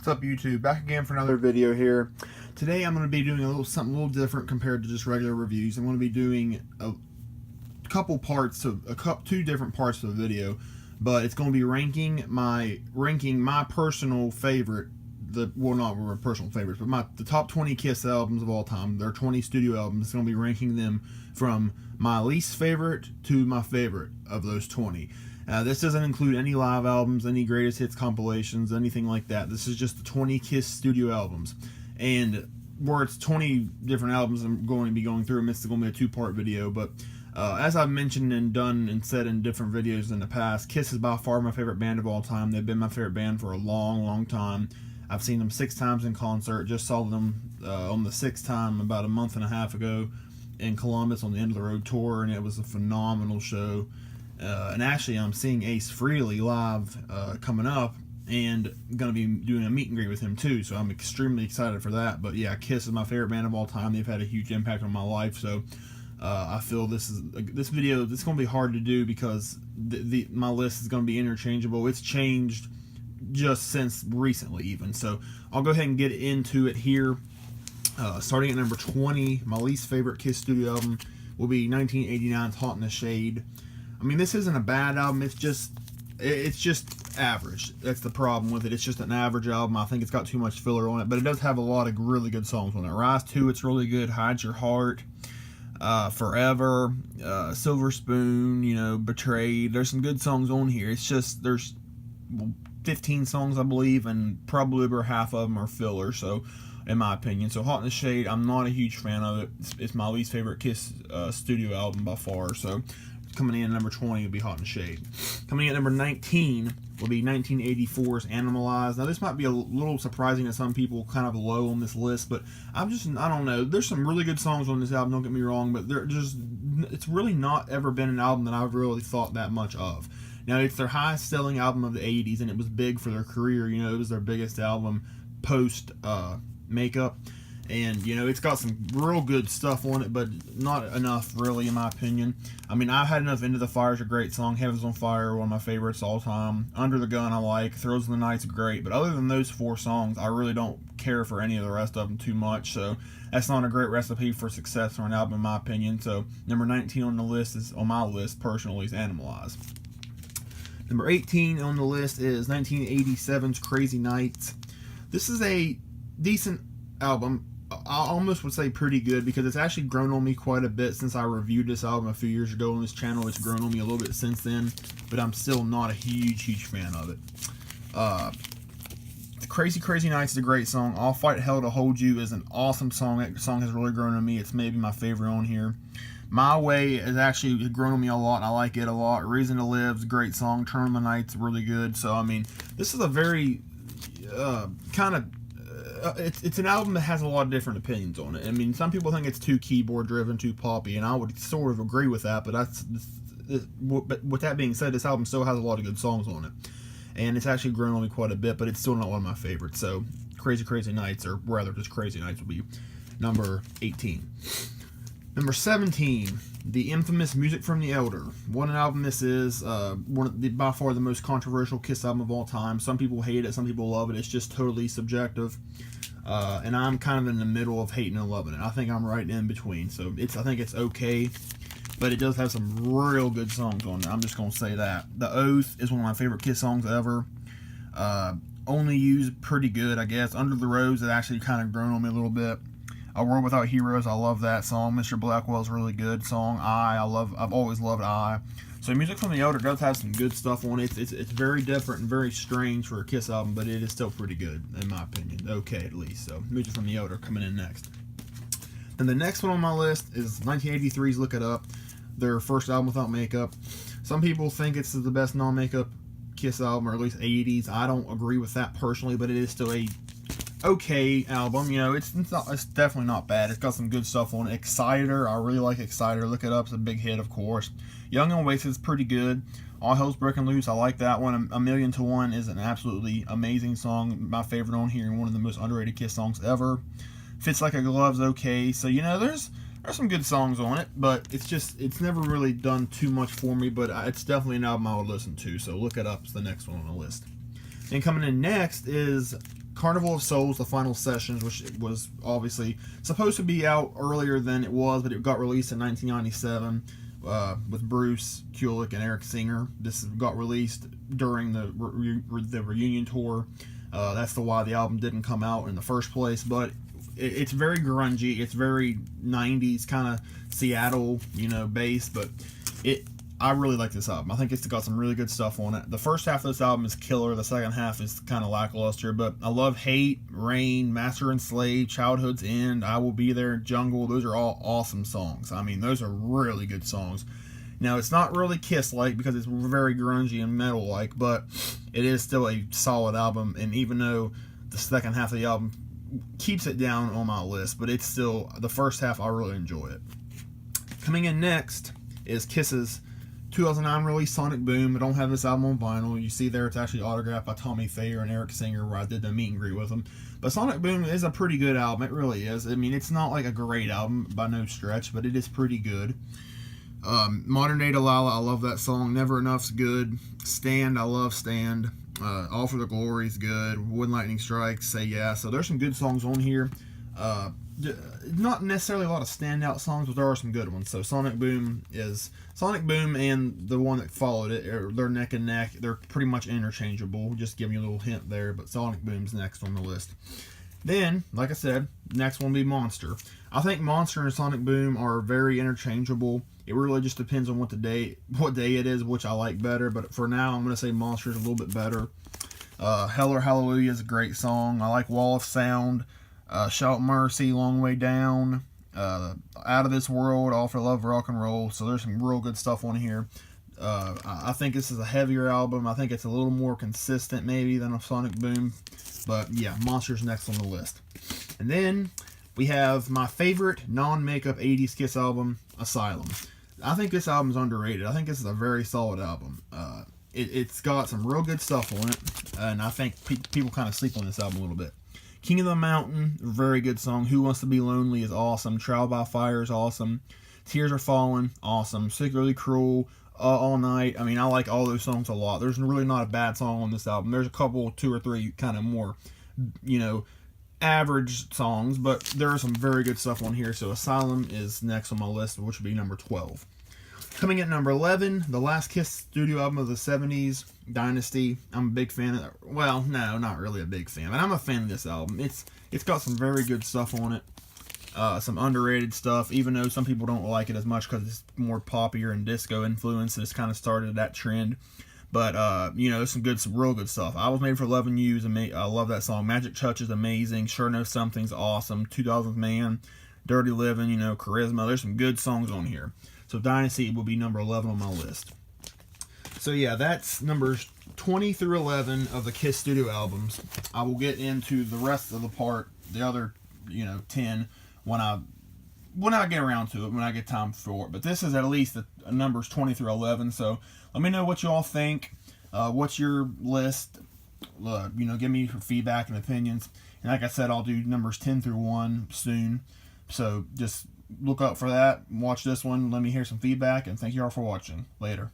What's up, YouTube? Back again for another video here. Today I'm going to be doing something a little different compared to just regular reviews. I'm going to be doing two different parts of the video, but it's going to be ranking my personal favorite, not my personal favorites, but the top 20 Kiss albums of all time. There are 20 studio albums. It's going to be ranking them from my least favorite to my favorite of those 20. This doesn't include any live albums, any greatest hits compilations, anything like that. This is just the 20 Kiss studio albums. And where it's 20 different albums I'm going to be going through them, it's going to be a two-part video. But as I've mentioned and done and said in different videos in the past, Kiss is by far my favorite band of all time. They've been my favorite band for a long, long time. I've seen them 6 times in concert. Just saw them on the 6th time about a month and a half ago in Columbus on the End of the Road tour, and it was a phenomenal show. And actually, I'm seeing Ace Frehley live coming up, and going to be doing a meet and greet with him too. So I'm extremely excited for that. But yeah, Kiss is my favorite band of all time. They've had a huge impact on my life. So I feel this video it's going to be hard to do because my list is going to be interchangeable. It's changed just since recently even. So I'll go ahead and get into it here. Starting at number 20, my least favorite Kiss studio album will be 1989's Hot in the Shade. I mean, this isn't a bad album. It's just average. That's the problem with it. It's just an average album. I think it's got too much filler on it, but it does have a lot of really good songs on it. Rise 2, it's really good. Hide Your Heart, Forever, Silver Spoon, Betrayed. There's some good songs on here. It's just there's 15 songs, I believe, and probably over half of them are filler, so in my opinion. So Hot in the Shade, I'm not a huge fan of it. It's my least favorite Kiss studio album by far, so coming in at number 20 will be Hot in the Shade. Coming in at number 19 will be 1984's Animalize. Now, this might be a little surprising to some people, kind of low on this list, but I don't know. There's some really good songs on this album, don't get me wrong, but it's really not ever been an album that I've really thought that much of. Now, it's their highest selling album of the 80s, and it was big for their career. It was their biggest album post makeup. And, it's got some real good stuff on it, but not enough, really, in my opinion. I mean, I've had enough. Into the Fire is a great song. Heaven's on Fire, one of my favorites all time. Under the Gun, I like. Throws of the Night's great. But other than those 4 songs, I really don't care for any of the rest of them too much. So that's not a great recipe for success for an album, in my opinion. So number 19 on my list, personally, is Animalize. Number 18 on the list is 1987's Crazy Nights. This is a decent album. I almost would say pretty good because it's actually grown on me quite a bit since I reviewed this album a few years ago on this channel. It's grown on me a little bit since then, but I'm still not a huge fan of it. Crazy Nights is a great song. I'll Fight Hell to Hold You is an awesome song. That song has really grown on me. It's maybe my favorite on here. My Way has actually grown on me a lot, and I like it a lot. Reason to Live is a great song. Turn on the Night's really good. So, I mean, this is a very it's an album that has a lot of different opinions on it. I mean, some people think it's too keyboard driven, too poppy, and I would sort of agree with that. But but with that being said, this album still has a lot of good songs on it, and it's actually grown on me quite a bit. But it's still not one of my favorites. So, Crazy Nights, or rather, just Crazy Nights, will be number 18. Number 17, the infamous Music from the Elder. What an album this is. By far the most controversial Kiss album of all time. Some people hate it, some people love it. It's just totally subjective. And I'm kind of in the middle of hating and loving it. I think I'm right in between. So I think it's okay, but it does have some real good songs on it. I'm just going to say that. The Oath is one of my favorite Kiss songs ever. Only Used, pretty good, I guess. Under the Rose, it actually kind of grown on me a little bit. A World Without Heroes, I love that song. Mr. Blackwell's a really good song. I've always loved I. So Music from the Elder does have some good stuff on it. It's very different and very strange for a Kiss album, but it is still pretty good, in my opinion. Okay, at least. So Music from the Elder coming in next. And the next one on my list is 1983's Look It Up, their first album without makeup. Some people think it's the best non-makeup Kiss album, or at least 80s. I don't agree with that personally, but it is still a okay album. It's definitely not bad. It's got some good stuff on it. Exciter, I really like Exciter. Look It Up, it's a big hit, of course. Young and Wasted is pretty good. All Hell's Broken Loose, I like that one. A Million to One is an absolutely amazing song. My favorite on here, and one of the most underrated Kiss songs ever. Fits Like a Glove's okay. So there's some good songs on it, but it's never really done too much for me. But it's definitely an album I would listen to. So Look It Up is the next one on the list. And coming in next is Carnival of Souls, the final sessions, which was obviously supposed to be out earlier than it was, but it got released in 1997 with Bruce Kulick and Eric Singer. This got released during the reunion tour. That's why the album didn't come out in the first place, but it's very grungy. It's very 90s kind of Seattle, bass, but I really like this album. I think it's got some really good stuff on it. The first half of this album is killer. The second half is kind of lackluster, but I love Hate, Rain, Master and Slave, Childhood's End, I Will Be There, Jungle. Those are all awesome songs. I mean, those are really good songs. Now, it's not really Kiss-like because it's very grungy and metal-like, but it is still a solid album, and even though the second half of the album keeps it down on my list, but it's still, the first half, I really enjoy it. Coming in next is Kiss's 2009 release, Sonic Boom. I don't have this album on vinyl. You see there, it's actually autographed by Tommy Thayer and Eric Singer, where I did the meet and greet with them. But Sonic Boom is a pretty good album. It really is. I mean, it's not like a great album by no stretch, but it is pretty good. Modern Day Delilah, I love that song. Never Enough's good. Stand, I love Stand. All for the Glory's good. When Lightning Strikes, Say Yeah. So there's some good songs on here. Not necessarily a lot of standout songs, but there are some good ones. So Sonic Boom and the one that followed it, they're neck and neck. They're pretty much interchangeable. Just giving you a little hint there, but Sonic Boom's next on the list. Then, like I said, next one will be Monster. I think Monster and Sonic Boom are very interchangeable. It really just depends on what day it is, which I like better. But for now, I'm going to say Monster is a little bit better. Hell or Hallelujah is a great song. I like Wall of Sound. Shout Mercy, Long Way Down. Out of This World, All for Love, Rock and Roll. So there's some real good stuff on here. I think this is a heavier album. I think it's a little more consistent maybe than a Sonic Boom. But yeah, Monster's next on the list. And then we have my favorite non-makeup 80s Kiss album, Asylum. I think this album's underrated. I think this is a very solid album. It's got some real good stuff on it, and I think people kind of sleep on this album a little bit. King of the Mountain, very good song. Who Wants to Be Lonely is awesome. Trial by Fire is awesome. Tears Are Falling, awesome. Secretly Cruel, All Night. I mean, I like all those songs a lot. There's really not a bad song on this album. There's a couple, 2 or 3 kind of more, average songs, but there are some very good stuff on here. So Asylum is next on my list, which would be number 12. Coming at number 11, the last Kiss studio album of the 70s, Dynasty. I'm a big fan of that. Well, no, not really a big fan, but I'm a fan of this album. It's got some very good stuff on it. Some underrated stuff, even though some people don't like it as much because it's more poppier and disco influence. It's kind of started that trend. But, there's some real good stuff. I Was Made for Loving You is amazing. I love that song. Magic Touch is amazing. Sure Know Something's awesome. 2000th Man, Dirty Living, Charisma. There's some good songs on here. So Dynasty will be number 11 on my list. So yeah, that's numbers 20 through 11 of the Kiss studio albums. I will get into the rest of the other 10 when I get around to it, when I get time for it. But this is at least the numbers 20 through 11. So let me know what you all think. What's your list? Give me your feedback and opinions. And like I said, I'll do numbers 10 through 1 soon. So just look up for that. Watch this one. Let me hear some feedback. And thank you all for watching. Later.